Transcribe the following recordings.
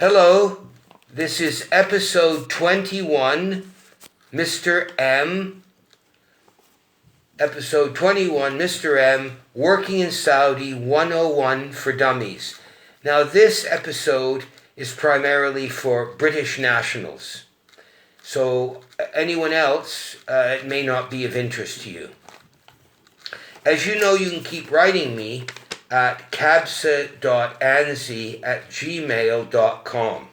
Hello, this is episode 21, Mr. M. Episode 21, Mr. M, Working in Saudi 101 for Dummies. Now this episode is primarily for British nationals. So anyone else, it may not be of interest to you. As you know, you can keep writing me at cabsa.anzi@gmail.com.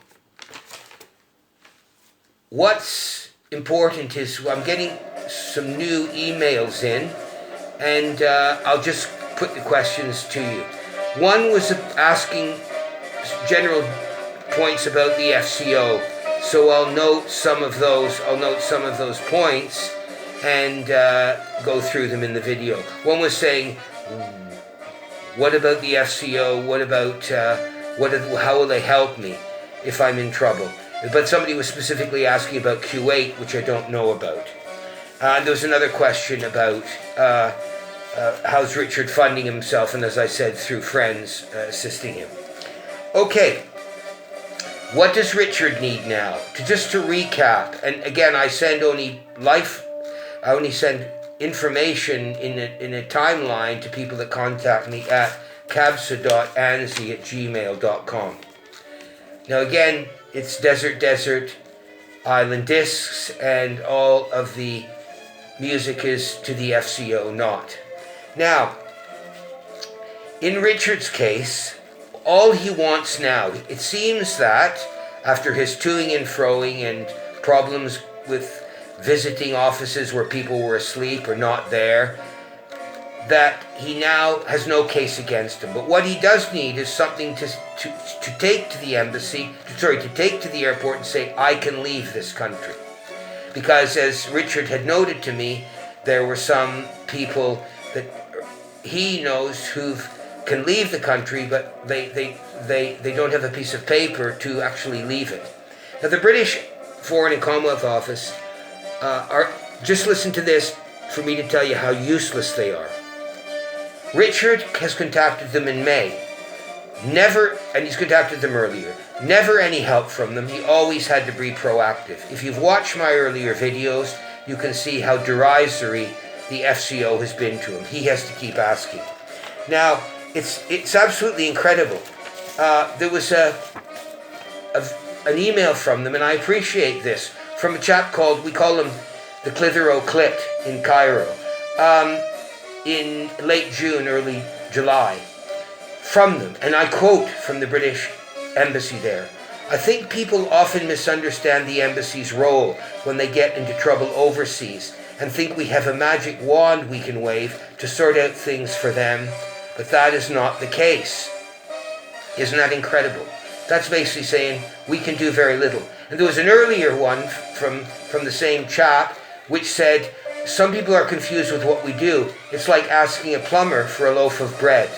What's important is I'm getting some new emails in, and I'll just put the questions to you. One was asking general points about the FCO, so I'll note some of those points and go through them in the video. One was saying, what about the FCO? What about how will they help me if I'm in trouble? But somebody was specifically asking about Q8, which I don't know about. And there was another question about how's Richard funding himself, and as I said, through friends assisting him. Okay, what does Richard need now? Just to recap, and again, I only send information in a timeline to people that contact me at cabsa.anzi@gmail.com. Now again, it's Desert Island Discs, and all of the music is to the FCO, not. Now, in Richard's case, all he wants now, it seems that after his toing and froing and problems with visiting offices where people were asleep or not there, that he now has no case against him. But what he does need is something to take to the embassy, to take to the airport and say, I can leave this country. Because as Richard had noted to me, there were some people that he knows who can leave the country, but they don't have a piece of paper to actually leave it. Now the British Foreign and Commonwealth Office just listen to this for me to tell you how useless they are. Richard has contacted them in May. And he's contacted them earlier. Never any help from them. He always had to be proactive. If you've watched my earlier videos, you can see how derisory the FCO has been to him. He has to keep asking. Now, it's absolutely incredible. There was an email from them, and I appreciate this, from a chap called, we call him the Clitheroe Clit in Cairo, in late June, early July, from them. And I quote from the British Embassy there. I think people often misunderstand the embassy's role when they get into trouble overseas and think we have a magic wand we can wave to sort out things for them, but that is not the case. Isn't that incredible? That's basically saying we can do very little. And there was an earlier one from the same chap which said, some people are confused with what we do. It's like asking a plumber for a loaf of bread.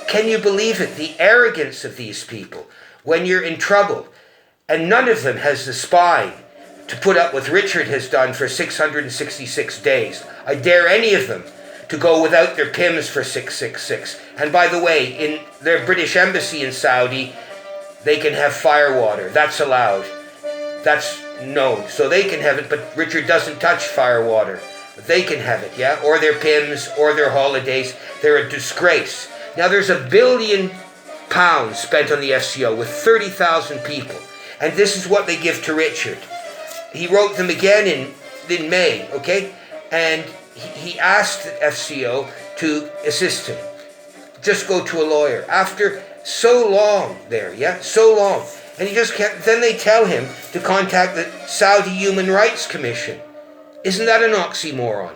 Can you believe it? The arrogance of these people when you're in trouble. And none of them has the spine to put up what Richard has done for 666 days. I dare any of them to go without their PIMs for 666. And by the way, in their British embassy in Saudi, they can have fire water. That's allowed. That's known. So they can have it, but Richard doesn't touch fire water. But they can have it, yeah? Or their PIMs, or their holidays. They're a disgrace. Now there's £1 billion spent on the FCO with 30,000 people. And this is what they give to Richard. He wrote them again in May, okay? And he asked the FCO to assist him. Just go to a lawyer. After so long there, yeah? So long. And he just kept, then they tell him to contact the Saudi Human Rights Commission. Isn't that an oxymoron?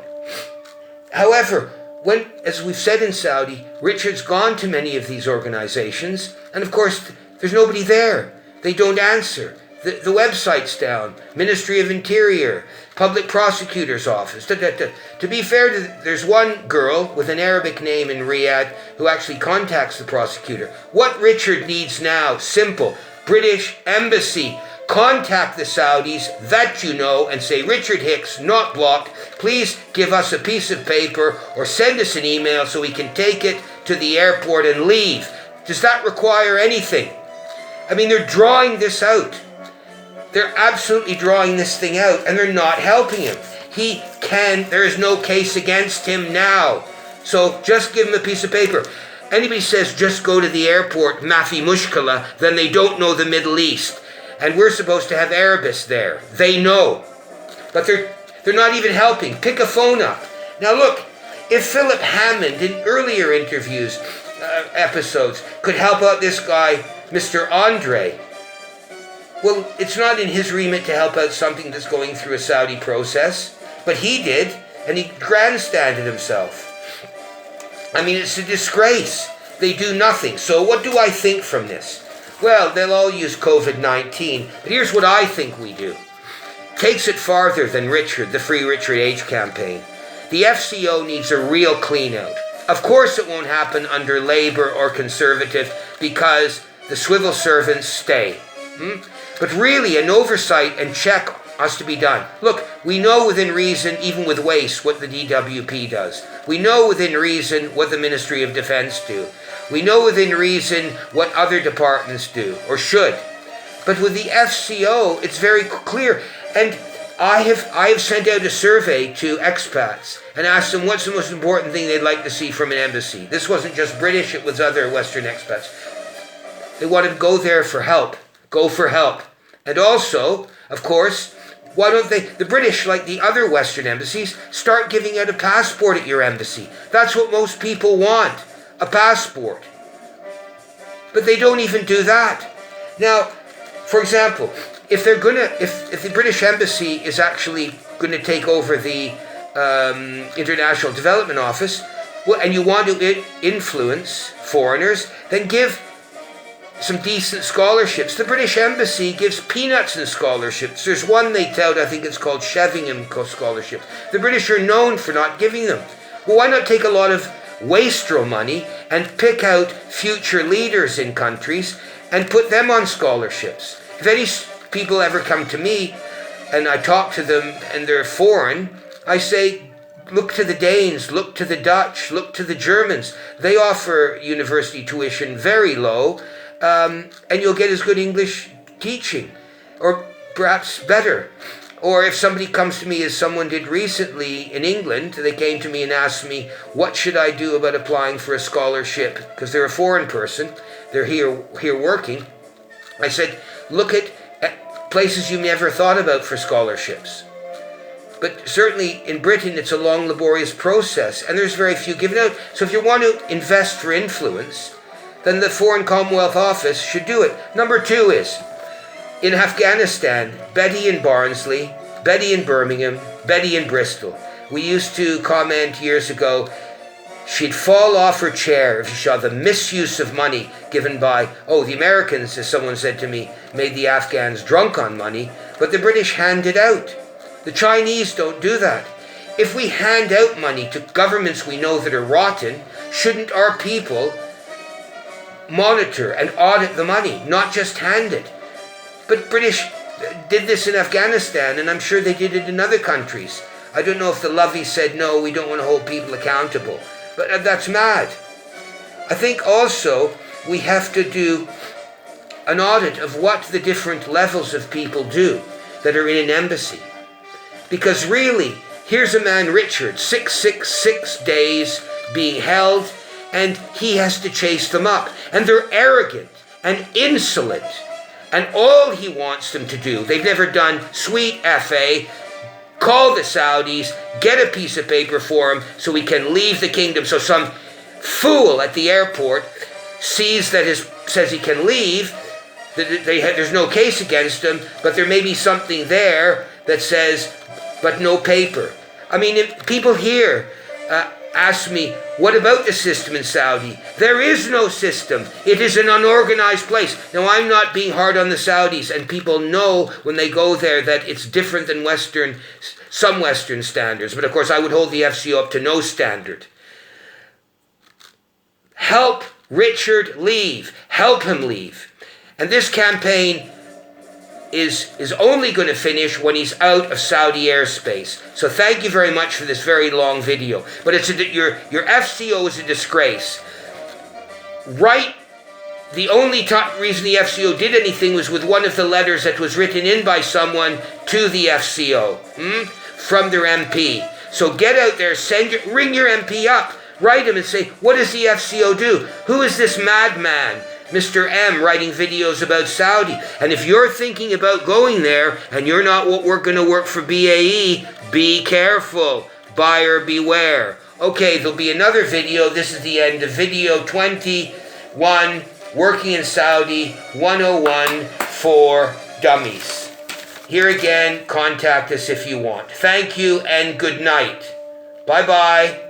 However, when, as we've said in Saudi, Richard's gone to many of these organizations, and of course, there's nobody there. They don't answer. The website's down. Ministry of Interior, Public Prosecutor's Office. To be fair, there's one girl with an Arabic name in Riyadh who actually contacts the prosecutor. What Richard needs now, simple. British Embassy, contact the Saudis that you know and say, Richard Hicks, not blocked, please give us a piece of paper or send us an email so we can take it to the airport and leave. Does that require anything? I mean, they're drawing this out. They're absolutely drawing this thing out, and they're not helping him. There is no case against him now. So just give him a piece of paper. Anybody says just go to the airport, Mafi Mushkala, then they don't know the Middle East. And we're supposed to have Arabists there. They know. But they're not even helping. Pick a phone up. Now look, if Philip Hammond in earlier interviews, episodes, could help out this guy, Mr. Andre, well, it's not in his remit to help out something that's going through a Saudi process. But he did, and he grandstanded himself. I mean, it's a disgrace. They do nothing. So what do I think from this? Well, they'll all use COVID-19. But here's what I think we do. Takes it farther than Richard, the Free Richard H campaign. The FCO needs a real clean out. Of course it won't happen under Labour or Conservative because the swivel servants stay. But really, an oversight and check has to be done. Look, we know within reason, even with waste, what the DWP does. We know within reason what the Ministry of Defence do. We know within reason what other departments do, or should. But with the FCO, it's very clear. And I have sent out a survey to expats and asked them what's the most important thing they'd like to see from an embassy. This wasn't just British, it was other Western expats. They want to go there for help. Go for help. And also, of course, why don't the British, like the other Western embassies, start giving out a passport at your embassy? That's what most people want, a passport. But they don't even do that. Now, for example, if the British Embassy is actually going to take over the International Development Office, well, and you want to influence foreigners, then give some decent scholarships. The British Embassy gives peanuts in scholarships. There's one they tout, I think it's called Shevingham Scholarship. The British are known for not giving them. Well, why not take a lot of wastrel money and pick out future leaders in countries and put them on scholarships? If any people ever come to me and I talk to them and they're foreign, I say, look to the Danes, look to the Dutch, look to the Germans. They offer university tuition very low, and you'll get as good English teaching, or perhaps better. Or if somebody comes to me, as someone did recently in England, they came to me and asked me, what should I do about applying for a scholarship? Because they're a foreign person, they're here working. I said, look at places you never thought about for scholarships. But certainly in Britain, it's a long, laborious process, and there's very few given out. So if you want to invest for influence, then the Foreign Commonwealth Office should do it. Number 2 is, in Afghanistan, Betty in Barnsley, Betty in Birmingham, Betty in Bristol. We used to comment years ago, she'd fall off her chair if she saw the misuse of money given by, the Americans, as someone said to me, made the Afghans drunk on money, but the British hand it out. The Chinese don't do that. If we hand out money to governments we know that are rotten, shouldn't our people monitor and audit the money, not just hand it? But British did this in Afghanistan, and I'm sure they did it in other countries. I don't know if the Loveys said, no, we don't want to hold people accountable. But that's mad. I think also we have to do an audit of what the different levels of people do that are in an embassy. Because really, here's a man, Richard, 666 days being held, and he has to chase them up. And they're arrogant and insolent. And all he wants them to do, they've never done sweet FA, call the Saudis, get a piece of paper for him so he can leave the kingdom. So some fool at the airport says he can leave, there's no case against him, but there may be something there that says, but no paper. I mean, if people here ask me, what about the system in Saudi? There is no system. It is an unorganized place. Now, I'm not being hard on the Saudis, and people know when they go there that it's different than some Western standards. But of course, I would hold the FCO up to no standard. Help Richard leave. Help him leave. And this campaign is only going to finish when he's out of Saudi airspace. So thank you very much for this very long video. But your FCO is a disgrace. Right The only reason the FCO did anything was with one of the letters that was written in by someone to the FCO from their MP. So get out there, ring your MP up, write him and say, what does the FCO do? Who is this madman, Mr. M, writing videos about Saudi? And if you're thinking about going there and you're not going to work for BAE, be careful. Buyer beware. Okay, there'll be another video. This is the end of video 21, Working in Saudi 101 for Dummies. Here again, contact us if you want. Thank you and good night. Bye-bye.